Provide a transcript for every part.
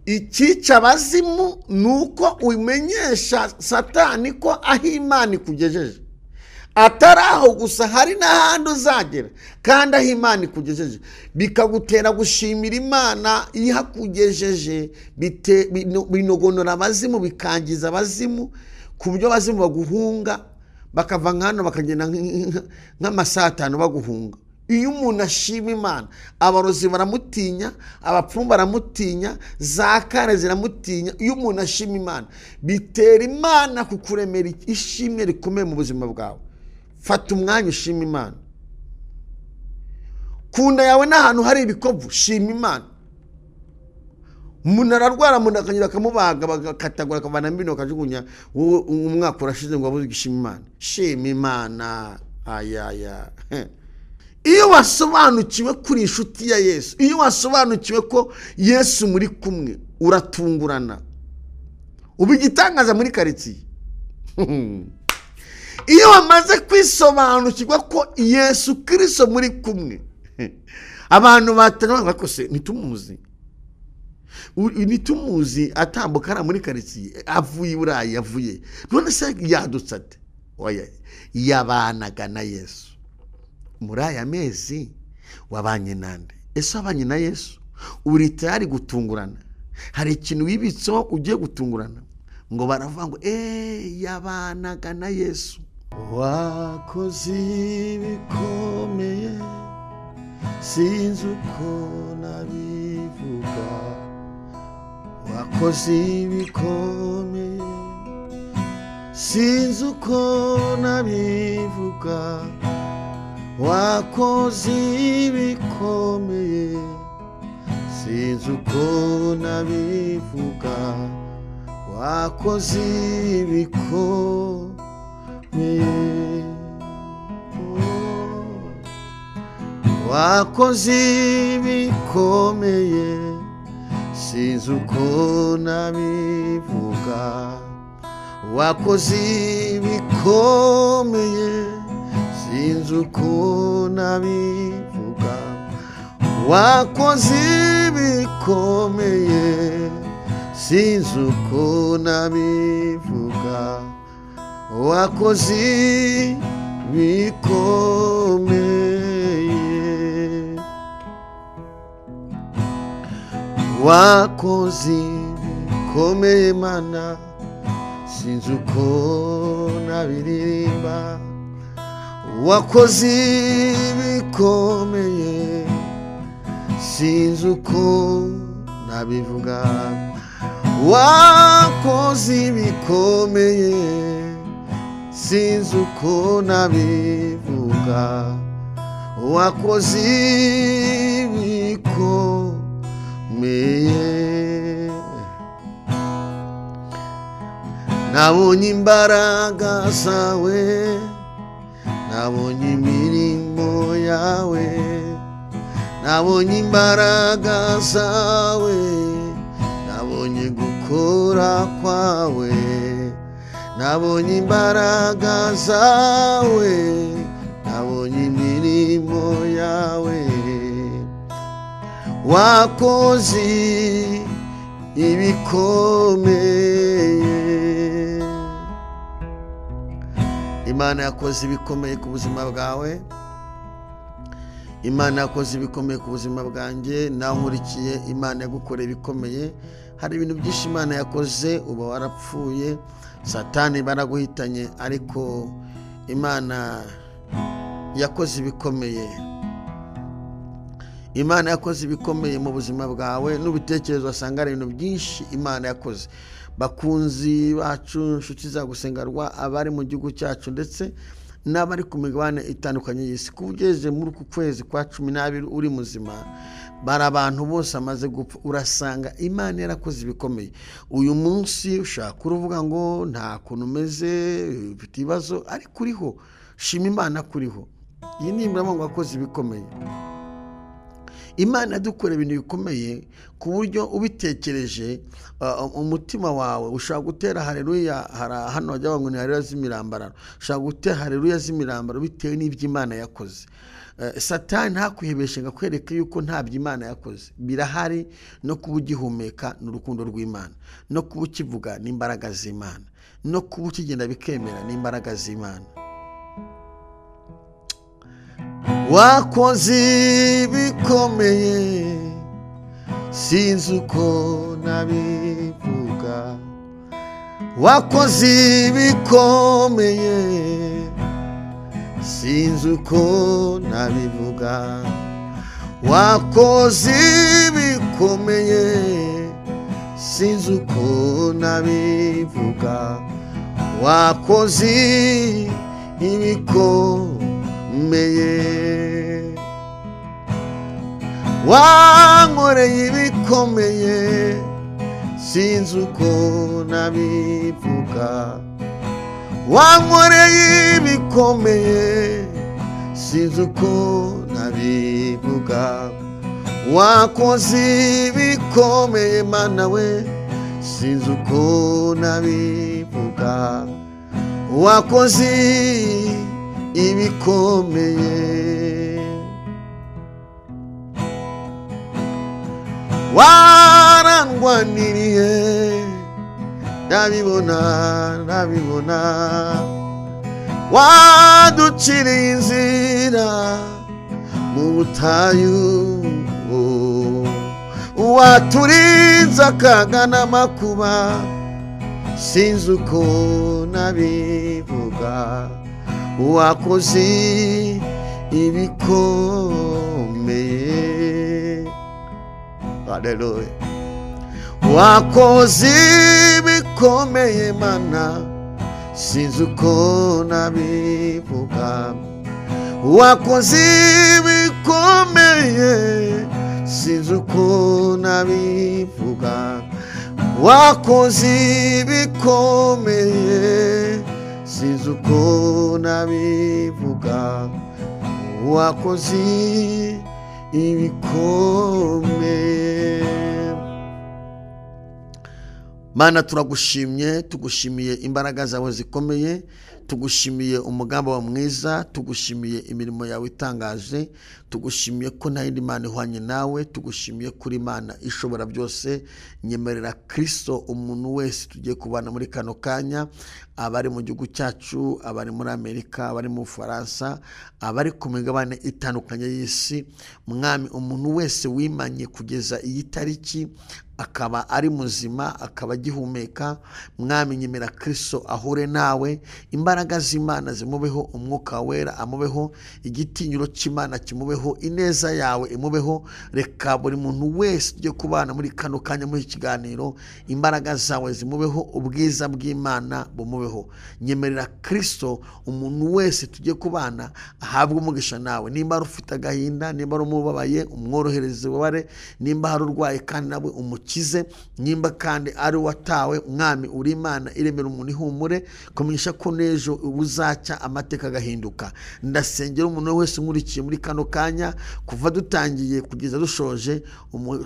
ikica abazimu nuko umenyesha Satani ko aho Imana ikugejeje, atari aho gusa hari n'ahandi uzagera, kandi aho Imana ikugejeje bikagutera gushimira Imana ihakugejeje, binogonora abazimu, bikangiza abazimu ku buryo abazimu baguhunga, bakava nk'hano bakagenda nk'amasatanu baguhunga. Iyo umuntu ashima Imana, abarozi baramutinya, abapfumu baramutinya, za kare ziramutinya. Iyo umuntu ashima Imana, bitera Imana kukuremera ishimwe rikomeye mu buzima bwawe. Fata umwanya ushima Imana. Kunda yawe n'ahantu hari ibikovu, shima Imana. Umuntu ararwara, umuntu akanyura akamubaga, bakatagura akavana mbino akajugunya, wowe umwaka urashize ngo wabuze gushima Imana. Shima Imana. Ayaya. Iyo wasobanukiwe kuri inshuti ya Yesu, iyo wasobanukiwe ko Yesu muri kumwe, uratungurana, ubu igitangaza muri karitsiye. Iyo wamaze kwisobanukirwa ko Yesu Kristo muri kumwe, abantu batanga ko se nitumuzi atambukana muri karitsiye, avuye i Burayi, yavuye none se yadutsate. Oya, yabanaga na Yesu muri aya mezi. Wabanye nande? Ese wabanye na Yesu? Uri tayari gutungurana? Hari ikintu wibitseho ugiye gutungurana ngo baravuga ngo yabanaga na Yesu. Wakoze ibikomeye sinzi uko nabivuga, wakoze ibikomeye sinzi uko nabivuga, wakoze ibikomeye sinzi uko nabivuga, wakoze ibikomeye, wakoze ibikomeye sinzi uko nabivuga, wakoze ibikomeye sinzi uko nabivuga, wakoze ibikomeye sinzi uko nabivuga, wakoze ibikomeye, wakoze ibikomeye Mana sinzi uko nabiririmba, wakoze ibikomeye sinzi uko nabivuga, wakoze ibikomeye sinzi uko nabivuga, wakoze ibikomeye. Nabonye imbaraga zawe, nabonye imirimo yawe, nabonye imbaraga zawe, nabonye gukora kwawe, nabonye imbaraga zawe, nabonye imirimo yawe, wakoze ibikomeye. Imana yakoze ibikomeye ku buzima bwawe, Imana yakoze ibikomeye ku buzima bwanjye, nawe nkurikiye Imana yagukoreye ibikomeye. Hari ibintu byinshi Imana yakoze, uba warapfuye, Satani baraguhitanye, ariko Imana yakoze ibikomeye. Imana yakoze ibikomeye mu buzima bwawe, n'ubitekerezo wasanga ari ibintu byinshi Imana yakoze. Bakunzi bacu, inshuti za gusengerwa, abari mu gihugu cyacu ndetse n'abari ku migabane itandukanye y'isi, kugeze muri uku kwezi kwa 12 uri muzima, bari abantu bose amaze gupfa, urasanga Imana yarakoze ibikomeye. Uyu munsi ushaka uruvuga ngo nta kuntu umeze, ufite ibibazo, ariko uriho, shima Imana kuriho. Iyi ni imbaraga ngo wakoze ibikomeye. Imana yadukora ibintu bikomeye ku buryo ubitekereje umutima wawe ushaka gutera haleluya. Hano bajya bavuga ngo ni haleluya z'imirambararo, ushaka gutera haleluya z'imirambararo bitewe n'ibyo Imana yakoze. Satani ntakwihebeshe ngo akwereke yuko nta by'Imana yakoze. Birahari, no kuba ugihumeka n'urukundo rw'Imana, no kuba ukivuga n'imbaraga z'Imana, no kuba ukigenda bikemera n'imbaraga z'Imana. Wakoze bikomeye sinzi uko nabivuga, wakoze bikomeye sinzi uko nabivuga, wakoze bikomeye sinzi uko nabivuga, wakoze ibikomeye, wankoreye ibikomeye sinzi uko nabivuga, wankoreye ibikomeye sinzi uko nabivuga, wakoze ibikomeye Mana we sinzi uko nabivuga, wakoze ibikomeye, warangwaniriye ndabibona, waduciriye inzira mu butayu, waturinze akaga n'amakuba sinzi uko nabivuga, wakoze ibikomeye, haleluya, wakoze ibikomeye Mana sinzi uko nabivuga, wakoze ibikomeye sinzi uko nabivuga, wakoze ibikomeye sinzi uko nabivuga, wakoze ibikomeye. Mana turagushimye, tugushimiye imbaraga zawe zikomeye, tugushimiye umugambi wa mwiza, tugushimiye imirimo yawe itangaje, tugushimiye ko nta yindi Mana ihwanye nawe, tugushimiye kuri Imana ishobora byose. Nyemerera Kristo umuntu wese tugiye kubana muri kano kanya, abari mu gihugu cyacu, abari muri Amerika, abari mu Faransa, abari ku migabane itandukanye y'isi, Mwami umuntu wese wimanye kugeza iyi tariki akaba ari muzima, akaba agihumeka, Mwami nyemera Kristo ahure nawe, imbaraga z'Imana zimubeho, umwuka wera amubeho, igitinyiro cy'Imana kimubeho, ineza yawe imubeho. Reka buri muntu wese ugiye kubana muri kano kanya muri ikiganiro, imbaraga zawe zimubeho, ubwiza bw'Imana bumubeho. Nyemerera Kristo umuntu wese tugiye kubana ahabwe umugisha nawe. Nimba ufite agahinda, nimba umubabaye, umworohereze ubabare, nimba hari urwaye kandi nawe umukize, nimba kandi ari watawe, Mwami uri Imana iremera umuntu ihumure, kumenyesha ko n'ejo uzacya amateka agahinduka. Ndasengera umuntu wese nkurikiye muri kano kanya, kuva dutangiye kugeza dushoje,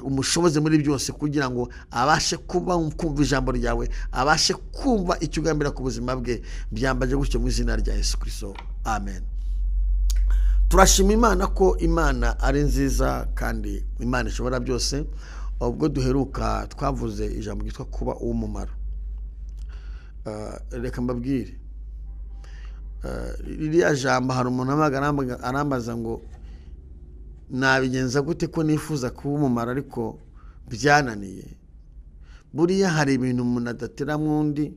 umushoboze muri byose kugira ngo abashe kumva ijambo ryawe, abashe kumva icyo ugambira ku buzima bwe. Byambaje gutyo mu izina rya Yesu Kristo, amen. Turashima Imana ko Imana ari nziza kandi Imana ishobora byose. Ubwo duheruka twavuze ijambo ryitwa kuba uw'umumaro. Reka mbabwire, ririya jambo hari umuntu arambaza ngo nabigenza gute ko nifuza kuba umumaro ariko byananiye. Buriya hari ibintu umuntu adatera mwundi,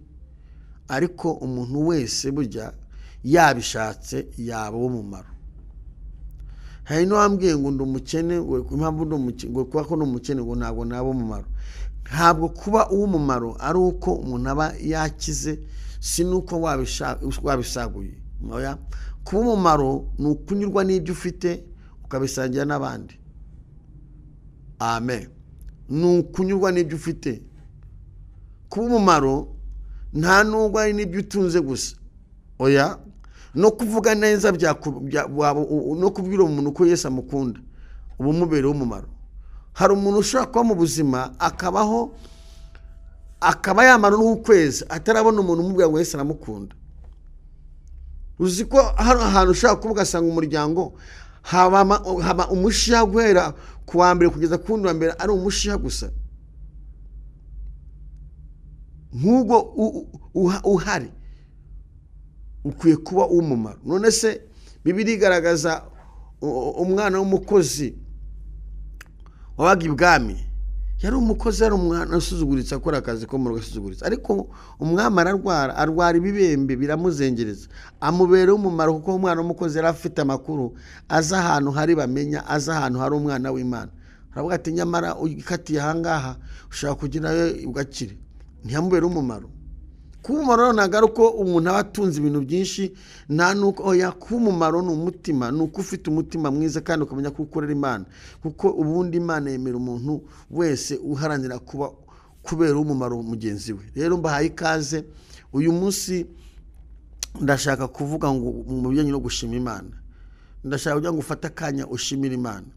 ariko umuntu wese burya yabishatse yaba uw'umumaro. Hari n'uwambwiye ngo ndi umukene, impamvu ndi umukene ngo kuba ko ndi umukene ngo ntabwo naba umumaro. Ntabwo kuba uw'umumaro ari uko umuntu aba yakize, si nuko wabisaguye. Kuba umumaro ni ukunyurwa n'ibyo ufite ukabisangira n'abandi. Amen. Ni ukunyurwa n'ibyo ufite. Kuba umumaro nta nubwo ari n'ibyo utunze gusa. Oya, no kuvuga neza no kubwira umuntu ko Yesu amukunda. uba umubereye umumaro. Hari umuntu ushobora kuba mu buzima akabaho akaba yamara n'ukwezi atarabona umuntu umubwira ngo Yesu aramukunda. Uzi ko hari ahantu ushobora kuba ugasanga umuryango haba umushiha guhera ku wa mbere kugeza ku wundi wa mbere ari umushiha gusa. Nk'ubwo uhari ukwiye kuba umumaro. None se Bibiliya igaragaza umwana w'umukozi wabaga ibwami, yari umukozi, yari umwana usuzuguritse, akora akazi ko mu rugo asuzuguritse, ariko umwami arwara ibibembe biramuzengereza, amubereye umumaro kuko umwana w'umukozi yari afite amakuru, aza ahantu hari bamenya, aza ahantu hari umwana w'Imana. Aravuga ati nyamara ukatiye ahangaha ushaka kugirayo ugakire. Ntiyamubere umumaro. Kuba umumaro ntabwo ari uko umuntu aba atunze ibintu byinshi, nta nuko oya, kuba umumaro ni umutima, ni uko ufite umutima mwiza kandi ukamenya ko ukorera Imana, kuko ubundi Imana yemera umuntu wese uharanira kubera umumaro mugenzi we. Rero mbahaye ikaze uyu munsi. Ndashaka kuvuga ngo mu bijyanye no gushima Imana, ndashaka kugira ngo ufate akanya ushimire Imana.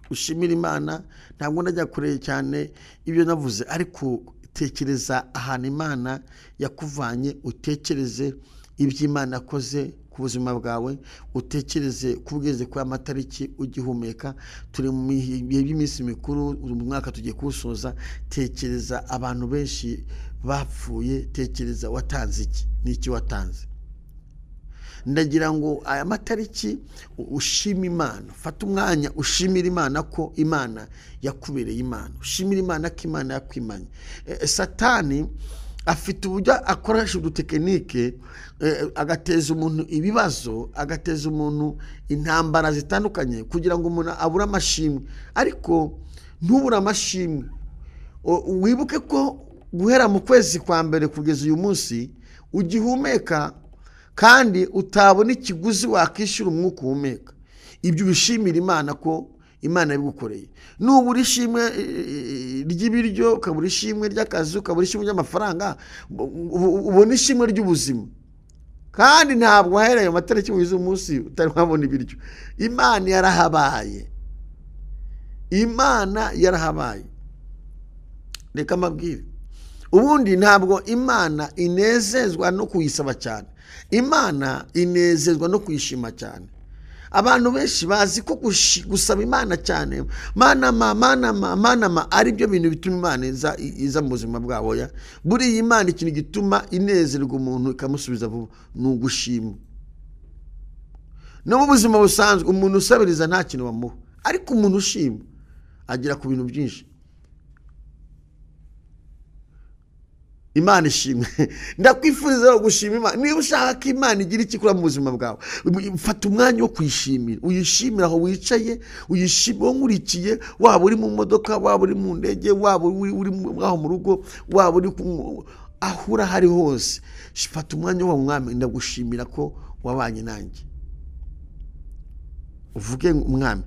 Ushimire Imana, ntabwo ndajya kure cyane ibyo navuze, ariko tekereza ahantu Imana yakuvanye, utekereze iby'Imana yakoze ku buzima bwawe, utekereze kubweze kwa amatariki ugihumeka. Turi mu bihe by'iminsi mikuru, mu mwaka tugiye kuwusoza. Tekereza abantu benshi bapfuye, tekereza watanze iki, n'iki watanze. Ndagira ngo aya matariki ushima Imana, fata umwanya ushimira Imana ko Imana yakubereye Imana, ushimira Imana ko Imana yakwimanye. Satani afite uburyo akoresha udutekinike agateza umuntu ibibazo, agateza umuntu intambara zitandukanye kugira ngo umuntu abure amashimwe. Ariko ntubure amashimwe, wibuke ko guhera mu kwezi kwa mbere kugeza uyu munsi ugihumeka, kandi utabona ikiguzi wakishyura umwuka uhumeka. Ibyo ubishimira Imana ko Imana yabigukoreye. Nubura ishimwe ry'ibiryo, ukabura ishimwe ry'akazi, ukabura ishimwe ry'amafaranga, ubona ishimwe ry'ubuzima. Kandi ntabwo wahereye amatariki w'izo munsi utari wabona ibiryo. Imana yarahabaye, Imana yarahabaye. Reka mabwire, ubundi ntabwo Imana inezezwa no kuyisaba cyane, Imana inezezwa no kuyishima cyane. Abantu benshi bazi ko gusaba Imana cyane, manama ari byo bintu bituma Imana iza mu buzima bwabo. Buriya Imana ikintu gituma inezerwa umuntu ikamusubiza vuba ni ugushima. No mu buzima busanzwe umuntu usabiriza nta kintu bamuha, ariko umuntu ushima agera ku bintu byinshi. Imana ishimwe. Ndakwifuriza gushima Imana. Niba ushaka ko Imana igira ikikura mu buzima bwawe, fata umwanya wo kwishimira. Uyishimira aho wicaye, uyishimira nkurikiye, waba uri mu modoka, waba uri mu ndege, waba uri aho mu rugo, waba uri aho uri hari hose. Fata umwanya wo Mwami, ndagushimira ko wabanye nanjye. Uvuge Mwami,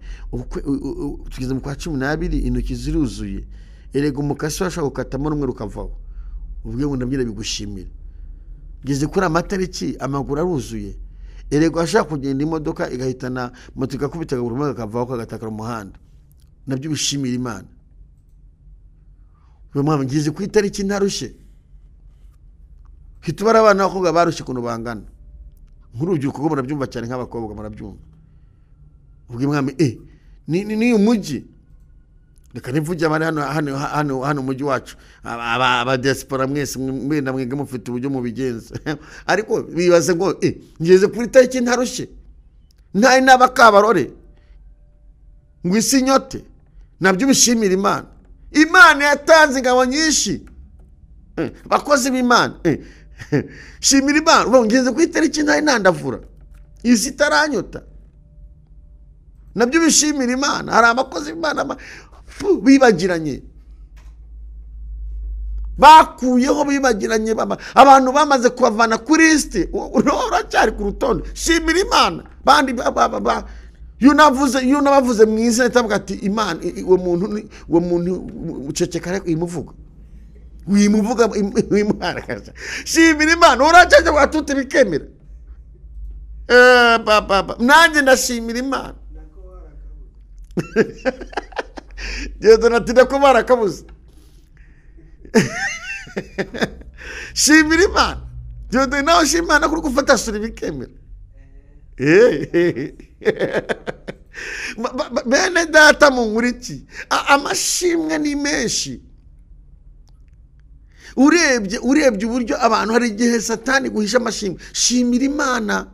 tugeze mu kwa 12, intoki ziruzuye, erega umukasi washaka gukatamo rumwe rukavaho. Uvuge ngo ndabyira bigushimira. Geze kuri amatariki amaguru aruzuye, erega ashaka kugenda imodoka igahitana moto igakubita akaguru kavaho kagatakara umuhanda, nabyo bishimira Imana. We Mwami, ngeze ku itariki ntarushye. Hitubara abana bakobwa barushye kuno bangana, nk'urubyiruko rwo murabyumva cyane, nk'abakobwa murabyumva. Uvuge Mwami, ni umujyi. Reka nivuge abari hano umujyi wacu, aba diaspora mwese mwenda mwege mufite uburyo mubigenza. Ariko bibaze ngo ngeze kuri tariki ntarushye, ntari n'abakabarore ngo isi nyote, nabyo bishimira Imana. Imana yatanze ingabo nyinshi, bakozi b'Imana. Shimira Imana. Ngeze kuri tariki ntari nandavura, isi taranyota, nabyo bishimira Imana. Hari abakozi b'Imana bibagiranye, bakuyeho bibagiranye, abantu bamaze kubavana kuri liste, uracyari ku rutonde. Shimira Imana. Bandi yunabavuze mu izina tavuga ati Imana, uwo muntu uceceka ariko imuvuga, wimuharakaza. Shimira Imana. Uracyajya watuti bikemera. Nanjye ndashimira Imana. Dieudonne ko barakabuze. Shimira Imana. Dieudonne nawe shimira Imana kuri gufata sura bikemera. Bene data mu nkuriki, amashimwe ni menshi. Urebye uburyo abantu hari igihe Satani guhisha amashimwe. Shimira Imana.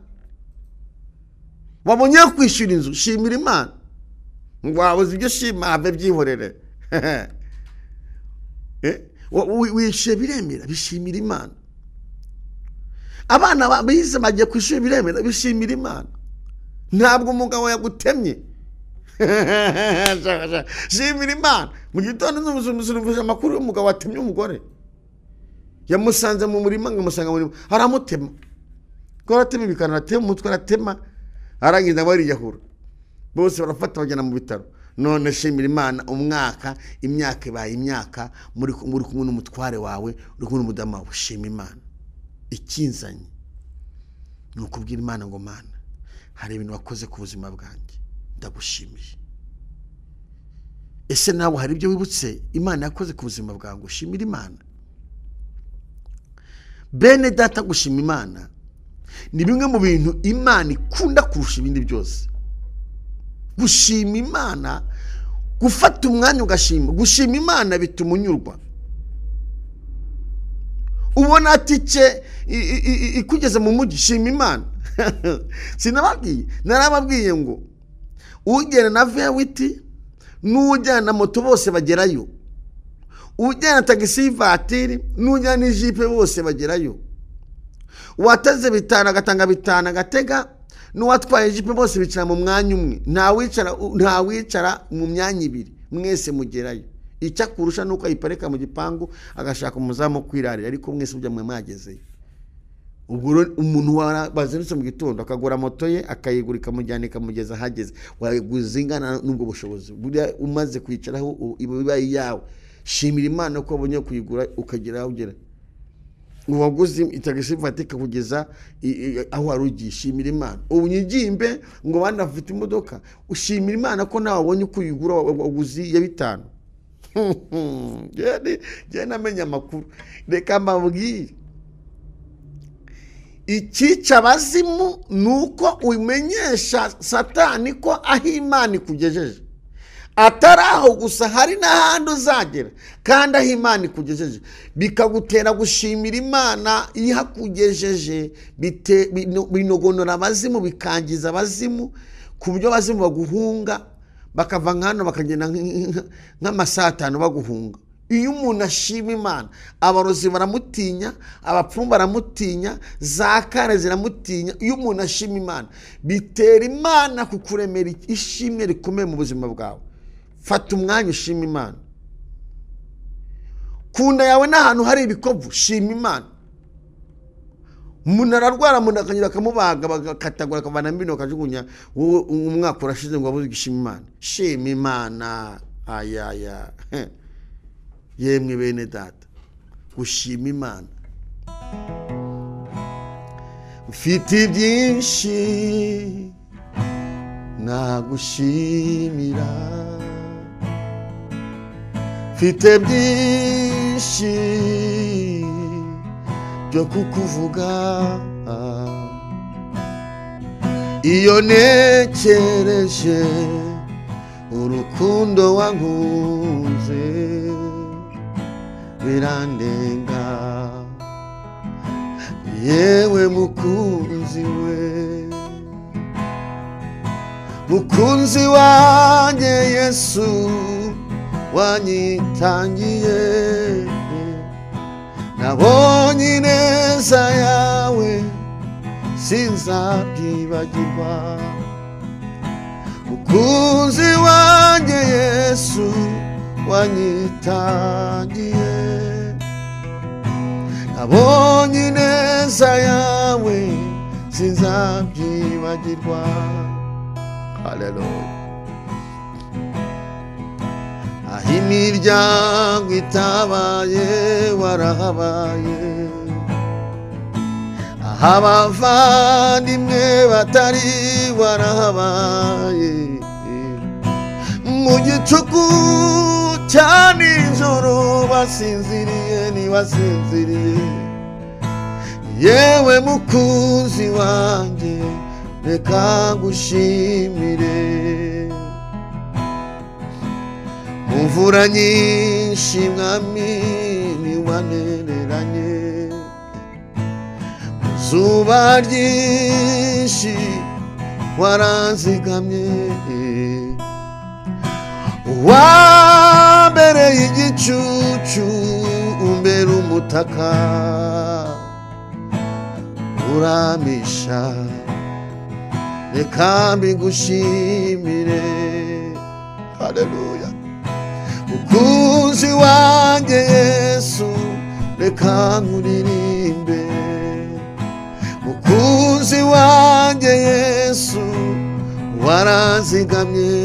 Wabonye kwishyura inzu, shimira Imana. Wabuze ibyo shima abe byihorere. Wishe biremera, bishimira Imana. Abana bize bagiye kwishura biremera, bishimira Imana. Ntabwo umugabo yagutemye. Shimira Imana. Mu gitondo n'umuzumuje amakuru y'umugabo watemye umugore. Yamusanze mu murima, ngamusanga mu murima, aramutema. Ko aratema bikana, atema umutwe, aratema, arangiza bariyahura. Bose barafata bajyana mu bitaro. None shimira Imana, umwaka, imyaka ibaye imyaka, muri kumwe n'umutware wawe, uri kumwe n'umudamu wawe. Shima Imana. Ikinzanye ni ukubwira Imana ngo Mana, hari ibintu wakoze ku buzima bwanjye, ndagushimiye. Ese nawe hari ibyo wibutse Imana yakoze ku buzima bwanjye? Shimira Imana. Bene data, gushima Imana ni bimwe mu bintu Imana ikunda kurusha ibindi byose. Gushima Imana, gufata umwanya ugashima. Gushima Imana bituma unyurwa. Ubona atike ikugeze mu mujyi, shima Imana. Sinababwiye, narababwiye ngo ugenda na vewiti n'ujyana na moto bose bagerayo. Ujyana tagisi vatiri n'ujyana n'ijipe bose bagerayo. Wataze bitana agatanga bitana agatega, n'uwatwaye ijipe bose bicara mu mwanya umwe. Nta wicara mu myanya ibiri, mwese mugerayo. Icyakurusha nuko ayipareka mu gipangu agashaka umuzamu kwirarira, ariko mwese ujya mwe mwagezeyo. Ubwo umuntu bazindutse mu gitondo akagura moto ye akayigura ikamujyana ikamugeza ahageze, waguze ingana n'ubwo bushobozi. Buriya umaze kwicaraho ibaye yawe. Shimira Imana ko wabonye kuyigura ukagera aho ugera. Uwaguze itagisi vatika kugeza aho warugiye, shimira Imana. Unyigimbe ngo bandi bafite imodoka, ushimira Imana ko nawe wabonye kuyigura, waguze ya 5. Jye namenye amakuru. Reka mbabwire, icyica abazimu nuko umenyesha Satani ko aho Imana ikugejeje. Ataraho gusa, hari n'ahandi uzagera, kandi aho Imana ikugejeje bikagutera gushimira Imana ihakugejeje. Binogonora abazimu, bikangiza abazimu, ku buryo abazimu baguhunga, bakava nk'hano bakagenda nk'amasaha 5 baguhunga. Iyo umuntu ashima Imana, abarozi baramutinya, abapfumu baramutinya, za kare ziramutinya. Iyo umuntu ashima Imana, bitera Imana kukuremera ishimwe rikomeye mu buzima bwawe. Fata umwanya ushima Imana. Kunda yawe n'ahantu hari ibikovu, shima Imana. Umuntu ararwara, umuntu akanyura akamubaga, bakatagura akavana mbino akajugunya, wowe umwaka urashize ngo wabuze gushima Imana. Shima Imana. Ayaya. Yemwe bene data, gushima Imana. Mfite byinshi nagushimira, mfite byinshi byo kukuvuga. Iyo nekereje urukundo wankunze, birandenga. Yewe mukunzi we, mukunzi wanjye Yesu wanyitangiye. Nabonye ineza yawe sinzabyibagirwa. Mukunzi wanjye Yesu wanyitangiye. Nabonye ineza yawe sinzabyibagirwa. Haleluya. Aho imiryango itabaye warahabaye, aho abavandimwe batari warahabaye. mu gicuku cya nijoro basinziriye ntibasinziriye yewe mukunzi wanjye reka ngushimire mu mvura nyinshi mwami ntiwanereranye mu zuba ryinshi waranzigamye wambereye igicucu umbera umutaka uramisha reka mbigushimire haleluya mukunzi wanjye Yesu reka nkuririmbe mukunzi wanjye Yesu waranzigamye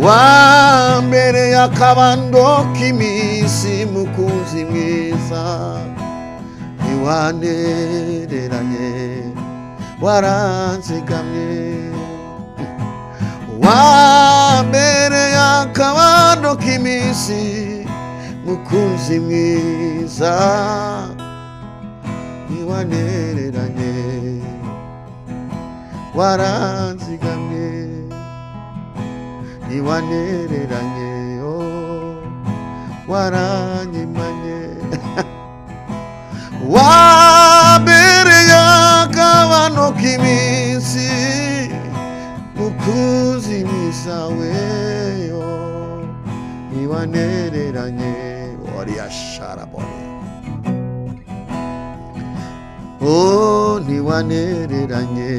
wambereye akabando k'iminsi mukunzi mwiza ntiwanereranye waranzigamye wambereye akabando k'iminsi mukunzi mwiza ntiwanereranye waranzigamye ntiwanereranye waranyimanye wambereye akabando k'iminsi mukunzi mwiza weyo ntiwanereranye wariyasharabone ntiwanereranye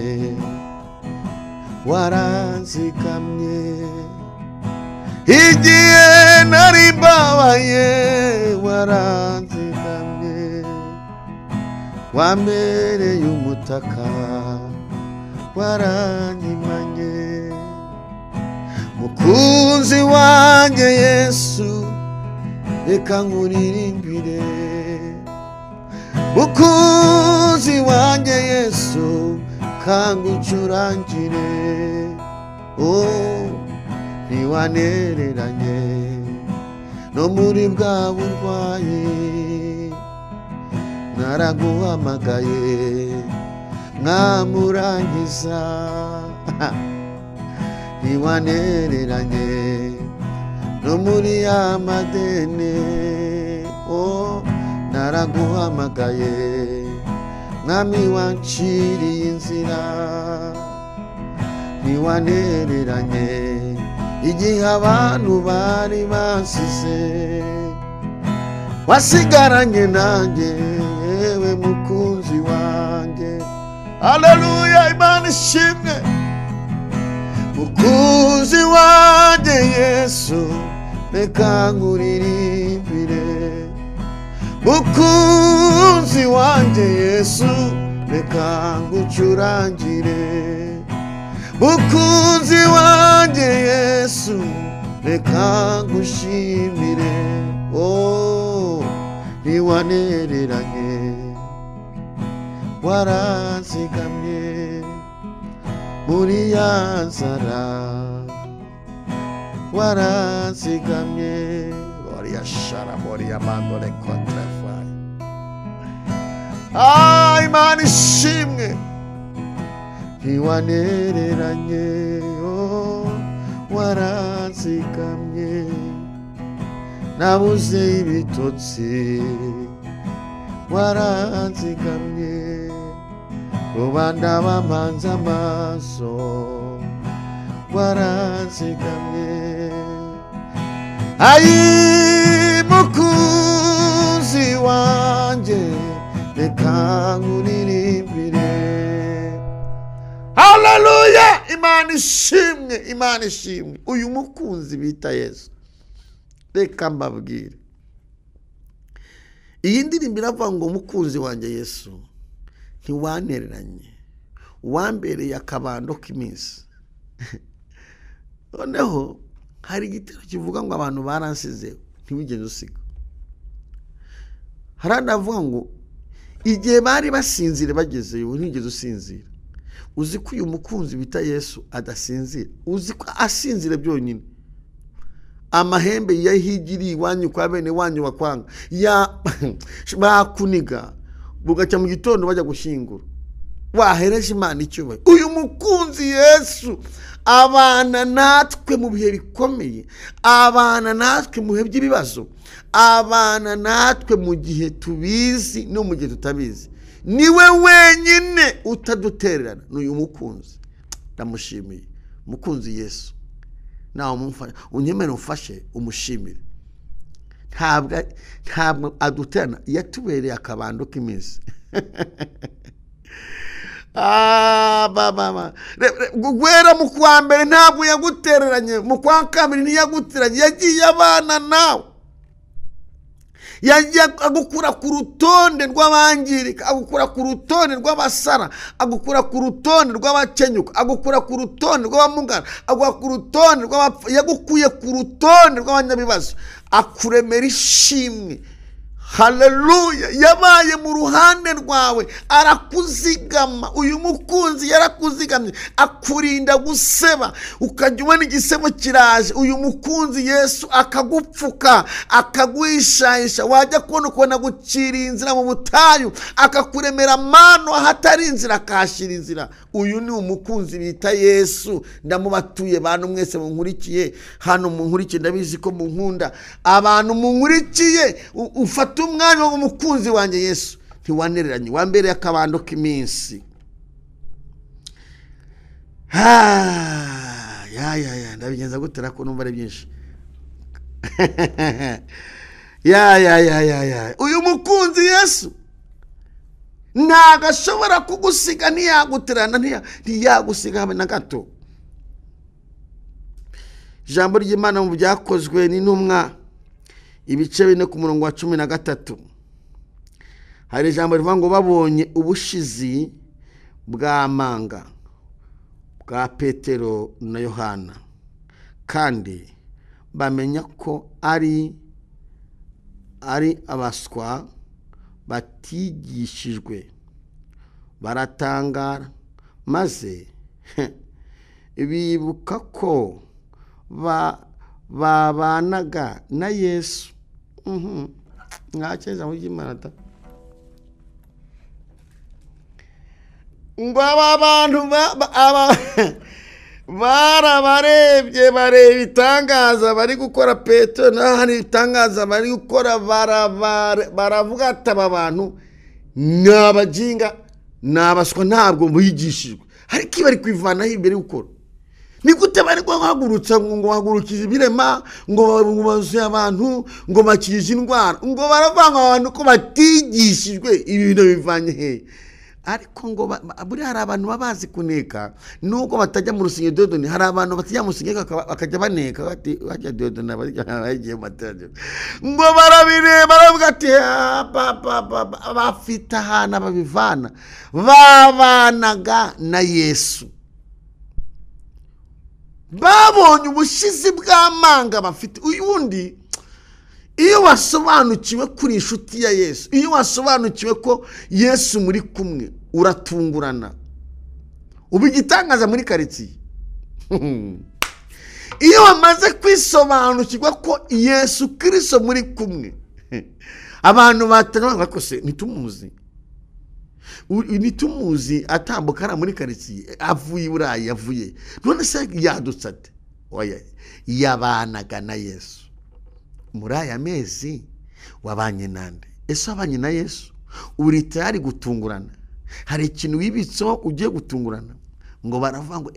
waranzigamye igihe nari mbabaye waranzigamye wambereye umutaka waranyimanye mukunzi wanjye Yesu reka nkuririmbire mukunzi wanjye Yesu kangucurangire ntiwanereranye no muri bwa burwayi naraguhamagaye mwamurangiza ntiwanereranye no muri ya madene naraguhamagaye mwami wanciriye inzira ntiwanereranye igihe abantu bari basize wasigaranye nanjye yewe mukunzi wanjye haleluya Imana ishimwe mukunzi wanjye Yesu reka nkuririmbire mukunzi wanjye Yesu reka ngucurangire mukunzi wanjye Yesu reka ngushimire ntiwanereranye waranzigamye muri ya nzara waranzigamye wariyasharaboriya mandore kontrafai Imana ishimwe ntiwanereranye waranzigamye nabuze ibitotsi waranzigamye rubanda bamanze amaso waranzigamye mukunzi wanjye reka nkuririmbire haleluya Imana ishimwe Imana ishimwe uyu mukunzi bita Yesu reka mbabwire iyi ndirimbo iravuga ngo mukunzi wanjye Yesu ntiwanereranye wambereye akabando k'iminsi noneho hari igitero kivuga ngo abantu baransize ntibigeze usiga haranavuga ngo igihe bari basinzire bagezeyo ntigeze usinzira uzi ko uyu mukunzi bita Yesu adasinzira, uzi ko asinzira byonyine. Amahembe yahigiriye iwanyu kwa bene wanyu bakwanga bakuniga bugacya mu gitondo bajya gushingura, wahereje Imana icyubahiro. Uyu mukunzi Yesu abana natwe mu bihe bikomeye, abana natwe mu bihe by'ibibazo, abana natwe mu gihe tubizi no mu gihe tutabizi. Niwe wenyine utadutererana, n'uyu mukunzi. Ndamushimiye mukunzi Yesu. Nawe umufashe, unyemere umfashe umushimire. Ntabwo aduterana, yatubereye akabando k'iminsi. Gwera mu kwa mbere ntabwo yagutereranye, mu kwa kabiri ntiyagutereranye, yagiye abana nawe. Yagiye agukura ku rutonde rw'abangirika, agukura ku rutonde rw'abasara, agukura ku rutonde rw'abakenyuka, agukura ku rutonde rw'abamugara, agukura ku rutonde yagukuye ku rutonde rw'abanyabibazo, akuremera ishimwe. Haleluya! Yabaye mu ruhande rwawe, arakuzigama. Uyu mukunzi yarakuzigamye, akurinda guseba, ukajya ubona igisebo kiraje. Uyu mukunzi Yesu akagupfuka, akagwishahisha, wajya kubona gucira inzira mu butayu, akakuremera mano ahatari inzira, akashira inzira. Uyu ni umukunzi bita Yesu. Ndamubatuye bantu mwese munkurikiye hano, munkurikiye, ndabizi ko munkunda. Abantu munkurikiye, ufata umwanya w'umukunzi wanjye Yesu, ntiwanereranye, wambereye akabando k'iminsi. Ndabigenza gutera ko numva ari byinshi. Uyu mukunzi Yesu ntago ashobora kugusiga, ntiyaguterana, ntiyagusiga habe na gato. Ijambo ry'Imana mu byakozwe n'intumwa ibice 4 ku murongo wa 13 hari ijambo rivuga ngo babonye ubushizi bw'amanga bwa Petero na Yohana, kandi bamenya ko ari abaswa batigishijwe, baratangara, maze bibuka ko babanaga na Yesu. Mwakeza mu by'Imana ta ngo aba bantu barabarebye, bareba itangaza bari gukora Petero, n'ahandi itangaza bari gukora, baravuga ati aba bantu n'abajinga, n'abaswa, ntabwo bigishijwe. Ariko bari kwivanaho imbere gukora. Ni gute bari guhagurutsa ngo bahagurukize ibirema, ngo bazuye abantu, ngo bakirije indwara, ngo baravanga abantu ko batigishijwe. Ibintu bivanye he? Ariko ngo buri hari abantu babazi kuneka, nuko batajya mu rusengero Dodoni. Hari abantu batajya mu rusengero bakajya baneka, bajya Dodoni bagiye mu materaniro, ngo barabireba baravuga ati bafite ahantu babivana. Babanaga na Yesu, babonye ubushizi bw'amanga bafite. Uyundi iyo wasobanukiwe kuri inshuti ya Yesu, iyo wasobanukiwe ko Yesu muri kumwe, uratungurana, ubigitangaza muri karitsiye. Iyo wamaze kwisobanukirwa ko Yesu Kristo muri kumwe, abantu batana bakose nitumuzi, nitumuzi atambuka muri karitsiye, avuye Burayi, avuye none se yadutsate. Oya, yabanaga na Yesu. Muri aya mezi wabanye nande? Ese wabanye na Yesu? Uri tayari gutungurana? Hari ikintu wibitseho ugiye gutungurana? Ngo baravuga ngo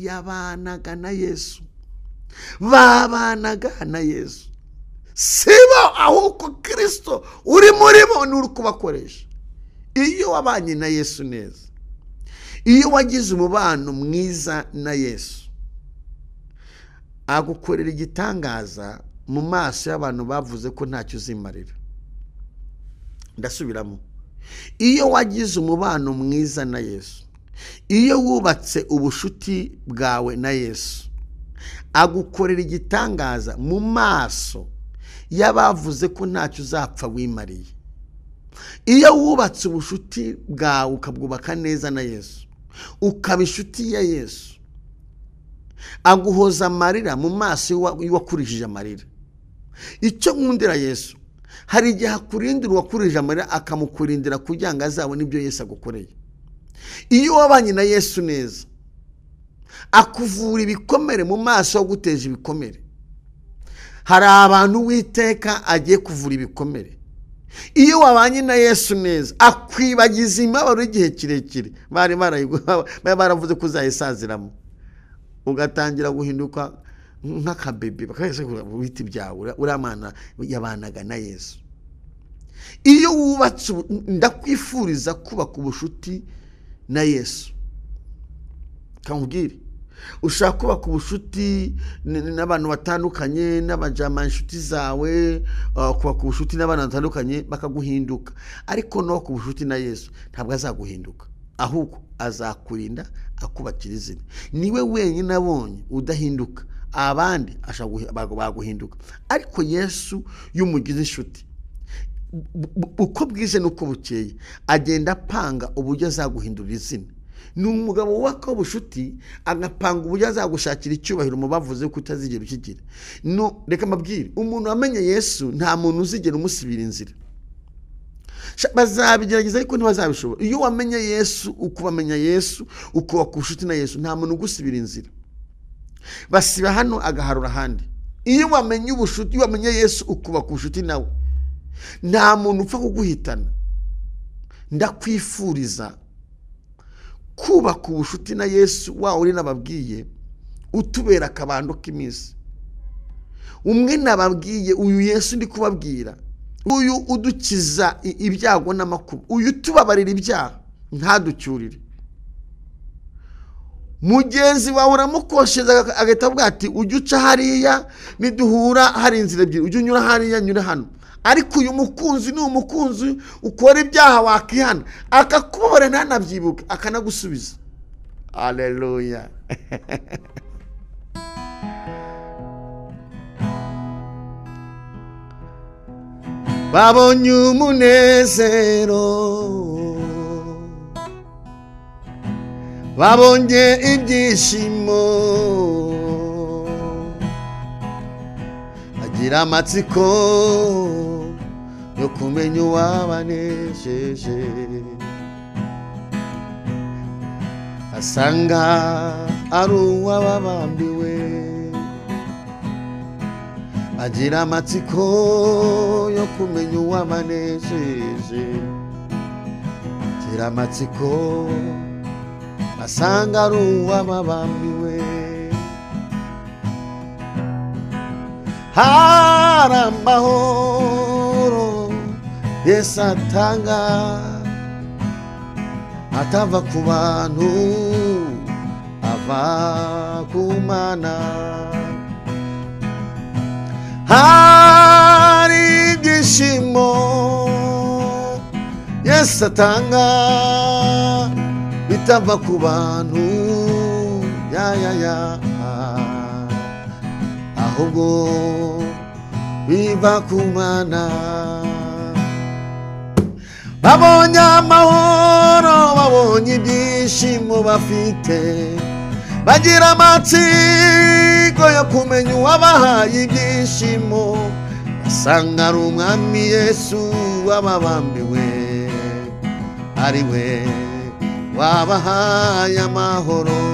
yabanaga na Yesu, babanaga na Yesu. Sibo ahubwo Kristo uri muri bo ni uri kubakoresha. Iyo wabanye na Yesu neza, iyo wagize umubano mwiza na Yesu, agukorera igitangaza mu maso y'abantu bavuze ko ntacyo uzimarira. Ndasubiramo, iyo wagize umubano mwiza na Yesu, iyo wubatse ubushuti bwawe na Yesu, agukorera igitangaza mu maso y'abavuze ko ntacyo uzapfa wimariye. Iyo wubatse ubushuti bwawe ukabwubaka neza na Yesu, ukaba inshuti ya Yesu, aguhoza amarira mu maso y'uwakurishije amarira. Icyo nkundira Yesu, hari igihe akurindira uwakurishije amarira akamukurindira kugira ngo azabone ibyo Yesu agukoreye. Iyo wabanye na Yesu neza, akuvura ibikomere mu maso yo guteje ibikomere. Hari abantu Uwiteka agiye kuvura ibikomere. Iyo wabanye na Yesu neza, akwibagiza imibabaro y'igihe kirekire baravuze ko uzayisaziramo, ugatangira guhinduka nk'akabebe, bakahise wita ibyawe uramana yabanaga na Yesu. Iyo wubatse, ndakwifuriza kubaka ubushuti na Yesu. Kamubwire, ushaka kubaka ubushuti n'abantu batandukanye, n'abajama inshuti zawe, kubaka ubushuti n'abantu batandukanye bakaguhinduka, ariko no ku bushuti na Yesu ntabwo azaguhinduka, ahubwo azakurinda, akubakira izina. Niwe wenyine nabonye udahinduka, abandi baguhinduka. Ariko Yesu y'umugize inshuti, uko bwije nuko bukeye agenda apanga uburyo azaguhindurira izina. Ni umugabo wubaka ubushuti, agapanga uburyo azagushakira icyubahiro mu bavuze ko utazigera ukigira. No, reka mbabwire, umuntu wamenye Yesu nta muntu uzigera umusibira inzira. Bazabigerageza ariko ntibazabishobora. Iyo wamenye Yesu, ukubamenya Yesu, ukubaka ubushuti na Yesu, nta muntu ugusibira inzira. Basiba hano agaharura ahandi. Iyo wamenye ubushuti, iyo wamenye Yesu, ukubaka ubushuti nawe, nta muntu upfa kuguhitana. Ndakwifuriza kubaka ubushuti na Yesu, uri nababwiye utubera akabando k'iminsi. Umwe nababwiye, uyu Yesu ndi kubabwira, uyu udukiza ibyago n'amakuba, uyu tubabarira ibyaha ntaducyurire. Mugenzi wawe uramukosheza agahita avuga ati ujye uca hariya, niduhura hari inzira ebyiri, ujye unyura hariya nyura hano. Ariko uyu mukunzi ni umukunzi ukora ibyaha wakihana, akakubora ntanabyibuke, akanagusubiza. Haleluya. Babonye umunezero, babonye ibyishimo, agira amatsiko yo kumenya uwabanesheje. Asanga ari uwababambiwe, agira amatsiko yo kumenya uwabanesheje. Agira amatsiko, asanga ari uwababambiwe. Hari amahoro Yesu atanga, atava ku bantu, ava ku Mana. Hari ibyishimo Yesu atanga, bitava ku bantu, ahubwo biva ku Mana. Babonye amahoro, babonye ibyishimo bafite, bagira amatsiko yo kumenya uwabahaye ibyishimo. Basanga ari umwami Yesu wababambiwe, ari we wabahaye amahoro.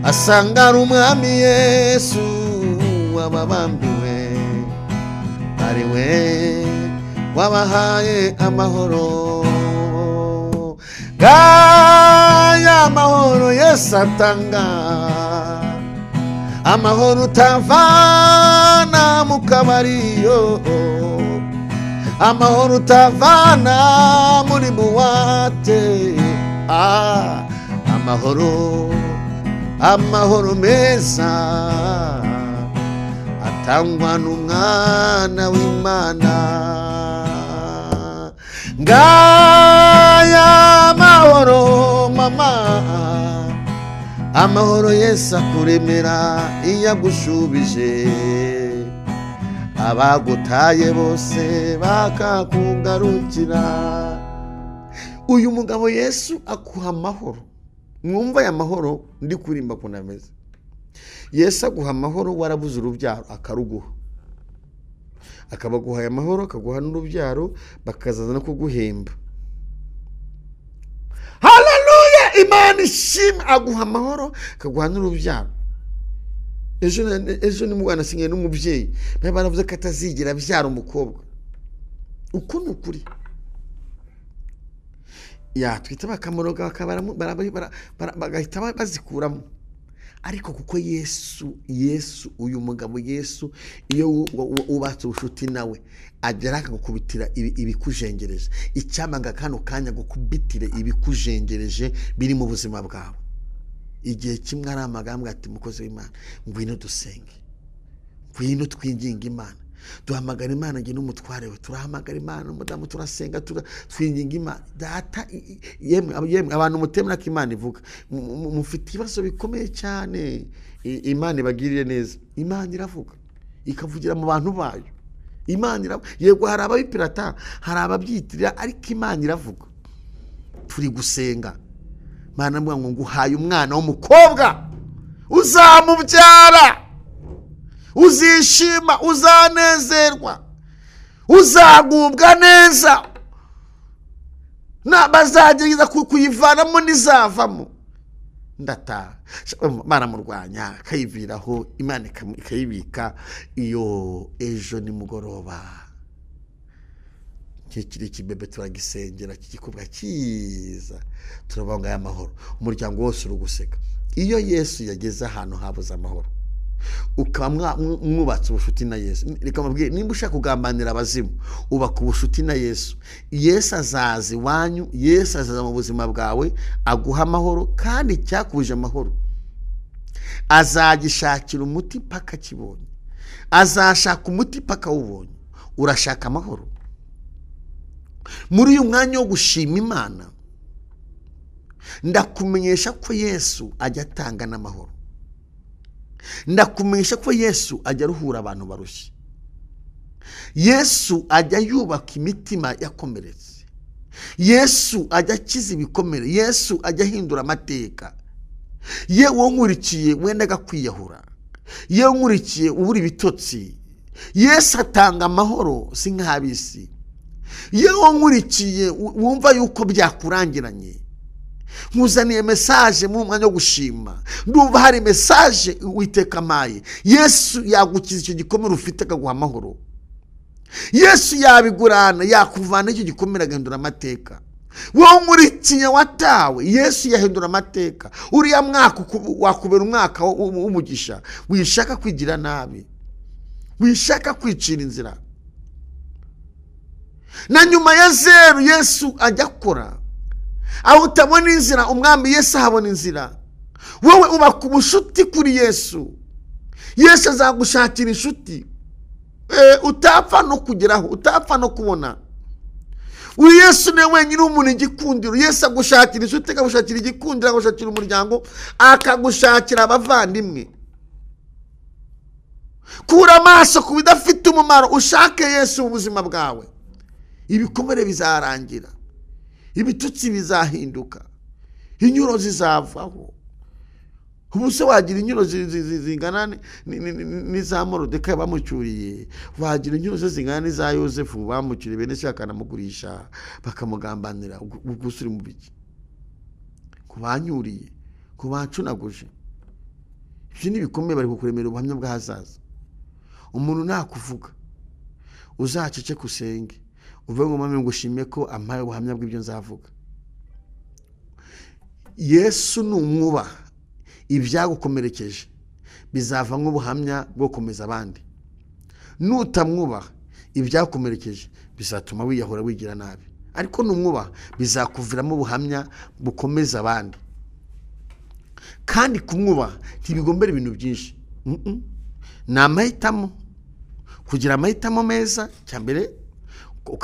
Asanga ari umwami Yesu wababambiwe, ari we wabahaye amahoro. Gaya amahoro Yesu atanga, amahoro utavana mu kabariyo, amahoro utavana muri buwate. Amahoro meza atangwa n'umwana w'Imana. Ngaya amahoro mama, amahoro Yesu akuremera iyo agushubije. Abagutaye bose bakakugarukira, uyu mugabo Yesu akuha amahoro. Mwumva ya mahoro ndi kurimba kunameze. Yesu aguha amahoro warabuze urubyaro akaruguha. Akabaguha amahoro akaguha n'urubyaro bakazazana kuguhemba. Haleluya! Imana ishimwe, aguha amahoro akaguha n'urubyaro. Ejo ni mwana sinye n'umubyeyi baravuze ko atazigira byara umukobwa. Uko nukuri ya twita bakamuroga bagahita bazikuramo. Ariko kuko Yesu uyu mugabo Yesu iyo ubatse ubushuti nawe agera gukubitira ibikujengereje. Icyamanga kano kanya gukubitire ibikujengereje biri mu buzima bwawe. Igihe kimwe ari amagambo ati mukozi w'Imana ngwino dusenge, ngwino twinginga Imana, duhamagara Imana nge n'umutware we, turahamagara Imana umudamu turasenga twinginga Imana. Data yemwe abantu mutemera ko Imana ivuga mufite ibibazo bikomeye cyane. Imana ibagirire neza. Imana iravuga ikavugira mu bantu bayo. Imana yego hari ababipirata hari ababyitirira ariko Imana iravuga. Turi gusenga Mana mbwa ngo nguhaye umwana w'umukobwa uzamubyara, uzishima, uzanezerwa, uzagubwa neza, bazagerageza kuyivanamo n'izavamo. Ndataha baramurwanya akayiviraho, Imana ikayibika. Iyo ejo ni mugoroba kikiri kibebe turagisengera kigikobwa cyiza, turabanga y'amahoro, umuryango wose uruguseka. Iyo Yesu yageze ahantu habuze amahoro ukaba mwubatse ubushuti na Yesu, reka mubwire nimba ushaka kugambanira abazimu ubaka ubushuti na Yesu. Yesu azaza iwanyu, Yesu azaza mu buzima bwawe aguha amahoro, kandi cyakubuje amahoro azagishakira umuti paka kibonye, azashaka umuti paka wubonye. Urashaka amahoro muri uyu mwanya wo gushima Imana, ndakumenyesha ko Yesu ajya atanga n'amahoro. Ndakumenyesha ko Yesu ajya ruhura abantu barushye. Yesu ajya yubaka imitima yakomeretse. Yesu ajya akiza ibikomere. Yesu ajya ahindura amateka. Yewe nkurikiye wendaga kwiyahura, yewe nkurikiye ubura ibitotsi, Yesu atanga amahoro si nk'abisi. Yewe nkurikiye wumva yuko byakurangiranye, nkuzaniye message mu mwanya wo gushima. Ndumva hari message witeka maye. Yesu yagukiza icyo gikomere ufite akaguha amahoro. Yesu yabigurana yakuvana icyo gikomere agahindura amateka. Wowe nkurikiye watawe, Yesu yahindura amateka. Uriya mwaka wakubera umwaka w'umugisha. Wishaka kwigira nabi, wishaka kwicira inzira. Na nyuma ya zeru Yesu ajya akora. Aho utabona inzira umwami Yesu ahabona inzira. Wowe ubaka ubushuti kuri Yesu. Yesu azagushakira inshuti utapfa no kugeraho, utapfa no kubona. Uri Yesu ne wenyine umuntu igikundiro. Yesu agushakira inshuti, akagushakira igikundiro, akagushakira umuryango, akagushakira abavandimwe. Kura amaso ku bidafite umumaro, ushake Yesu mu buzima bwawe. Ibikomere bizarangira, ibitutsi bizahinduka, inyuro zizavaho. Ubuse wagira inyuro zingana n'iza Moridekayi bamucyuriye, wagira inyuro zingana n'iza Yosefu bamucyuriye, bene shaka namugurisha bakamugambanira. Ubuse uri mu biki? Kubanyuriye, kubacunaguje. Ibyo ni ibikomere bari kukuremera ubuhamya bw'ahazaza. Umuntu nakuvuga uzacece kusenge, uvuga ngo mama ngushimye ko ampaye ubuhamya bw'ibyo nzavuga. Yesu numwuba, ibyagukomerekeje bizava nk'ubuhamya bwo komeza abandi. Nutamwuba, ibyagukomerekeje bizatuma wiyahura wigira nabi. Ariko numwuba, bizakuviramo ubuhamya bukomeza abandi. Kandi kumwuba ntibigombera ibintu byinshi. Ni amahitamo, kugira amahitamo meza. Cyambere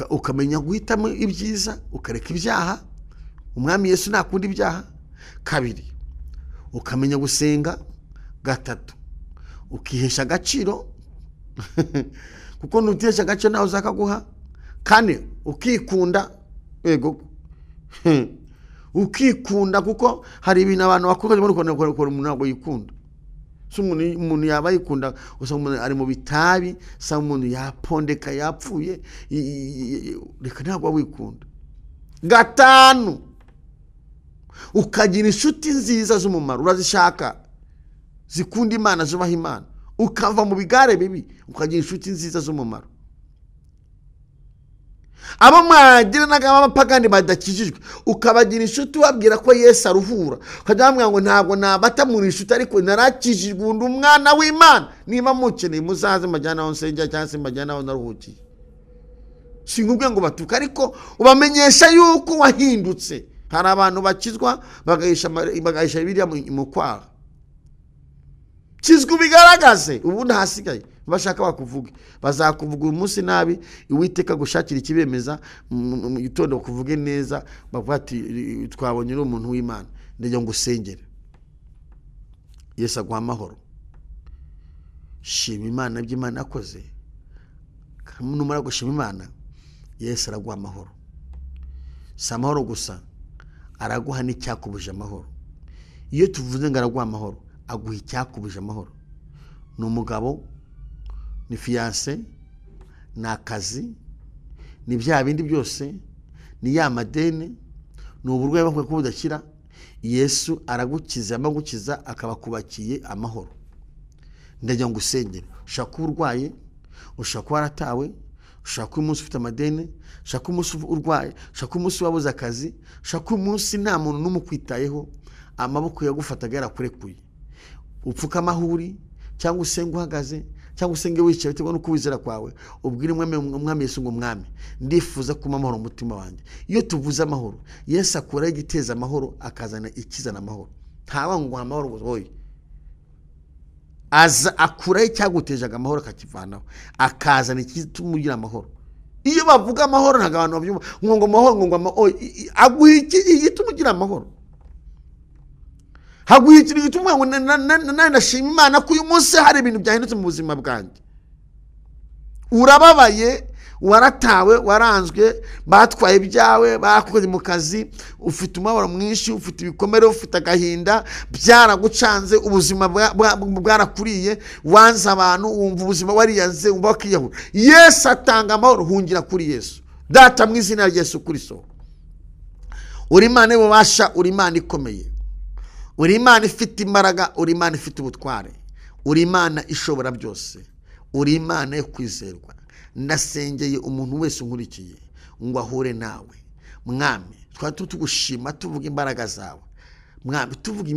ukamenya guhitamo ibyiza, ukareka ibyaha. Umwami Yesu ntakunda ibyaha. Kabiri, ukamenya gusenga. Gatatu, ukihesha agaciro kuko nutihesha agaciro nawe uzakaguha. Kane, ukikunda. Yego ukikunda, kuko hari ibintu abantu bakunda umuntu ntabwo yikunda. So umuntu yaba yikunda, gusa umuntu ari mu bitabi, sa umuntu yapondeka yapfuye, reka ntabwo wikunda. 5, ukagira inshuti nziza z'umumaro, urazishaka zikunda Imana, zubaha Imana, ukava mu bigare bibi, ukagira inshuti nziza z'umumaro. Abo mwagira n'abapagani badakijijwe, ukabagira inshuti wabwira ko Yesu aruhura, ukajya ngo ntabwo nabata muri inshuti, ariko narakijijwe undi umwana w'Imana, niba mukeneye muzaze majyana aho nsengera cyangwa se majyana aho naruhukiye. Sinkubwiye ngo batuka, ariko ubamenyesha yuko wahindutse. Hari abantu bakizwa bagahisha Bibiliya mu kwaha. Kizwa bigaragaze, ubundi hasigaye bashaka bakuvuge, bazakuvuga uyu munsi nabi, Uwiteka gushakira ikibemeza mu gitondo kuvuge neza, bavuga ati twabonye umuntu w'Imana, ndege ngo usengere. Yesu aguha amahoro. Shima Imana by'Imana yakoze. Numara gushima Imana, Yesu araguha amahoro. Si amahoro gusa, araguha n'icyakubuje amahoro. Iyo tuvuze ngo araguha amahoro, aguha icyakubuje amahoro. Ni umugabo, ni fiancé, ni akazi, ni bya bindi byose, ni ya madeni, ni uburwayi bakwiye ko budakira. Yesu aragukiza, amagukiza akabakubakiye amahoro. Ndagira ngo usengere. Ushaka kuba urwaye, ushaka kuba waratawe, ushaka kuba umunsi ufite amadeni, ushaka kuba umunsi urwaye, ushaka kuba umunsi wabuze akazi, ushaka kuba umunsi nta muntu n'umukwitayeho, amaboko yagufataga yarakurekuye. Upfuka amahuri, cyangwa usenga uhagaze, cyangwa usenge wicaye bitewe n'uko wizera kwawe, ubwire umwami Yesu ngo mwami, ndifuza kuma amahoro umutima wanjye. Iyo tuvuze amahoro, Yesu akuraho igiteza amahoro, akazana ikizana amahoro. Ntawa ngo amahoro goye, aza akuraho icyagutejaga amahoro akakivanaho, akazana ikitumugira amahoro. Iyo bavuga amahoro ntago abantu babyumva ngo amahoro, ngo aguha igitumugira amahoro. Haguhitira igituma ngo nashima Imana ko uyu munsi hari ibintu byahindutse mu buzima bwanjye. Urababaye, waratawe, waranzwe, batwaye ibyawe, bakoze mu kazi, ufite umubabaro mwinshi, ufite ibikomere, ufite agahinda, byaragucanze, ubuzima bwarakuriye, wanze abantu, wumva ubuzima wariyanze, wumva wakiyahura. Yesu atanga amahoro, hungira kuri Yesu. Data mu izina rya Yesu Kristo, uri Imana y'ububasha, uri Imana ikomeye, uri Imana ifite imbaraga, uri Imana ifite ubutware, uri Imana ishobora byose, uri Imana yo kwizerwa. Ndasengeye umuntu wese unkurikiye ngo ahure nawe mwami, tugushima, tuvuga imbaraga zawe mwami, tuvuga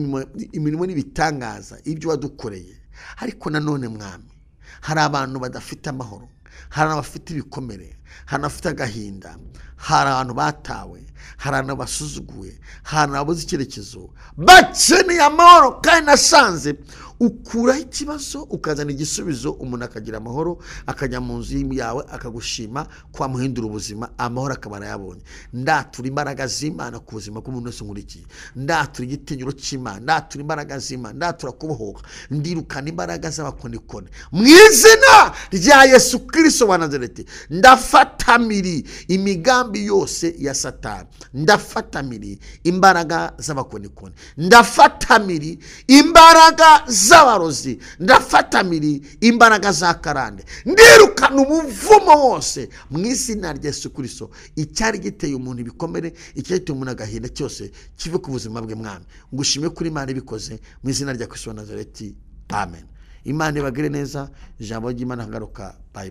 imirimo n'ibitangaza ibyo wadukoreye. Ariko nanone mwami, hari abantu badafite amahoro, hari abafite ibikomere, hari abafite agahinda, hari abantu batawe, hari abantu basuzuguwe, hari ababuze icyerekezo, bakeneye amahoro. Kandi nasanze ukuraho ikibazo ukazana igisubizo, umuntu akagira amahoro, akajya mu nzu yawe akagushima, kwamuhindura ubuzima, amahoro akaba yabonye. Ndatura imbaraga z'Imana ku buzima bw'umuntu wese nkurikiye, ndatura igitinyiro cy'Imana, ndatura imbaraga z'Imana, ndatura kubohoka, ndirukana imbaraga z'abakonikoni mu izina rya Yesu Kristo wa Nazareti. Ndafatamiri imigambi yose ya Satani, ndafatamiri imbaraga z'abakonikoni, ndafatamiri imbaraga z'abarozi, ndafatamiri imbaraga za karande, ndirukana umuvumo wose mu izina rya Yesu Kristo. Icyari giteye umuntu ibikomere, icyari giteye umuntu agahinda cyose kive ku buzima bwe mwami. Ngushime kuri Imana ibikoze mu izina rya Kristo wa Nazareti. Amen. Imana ibagire neza. Ijambo ry'Imana ngaruka. Bye bye.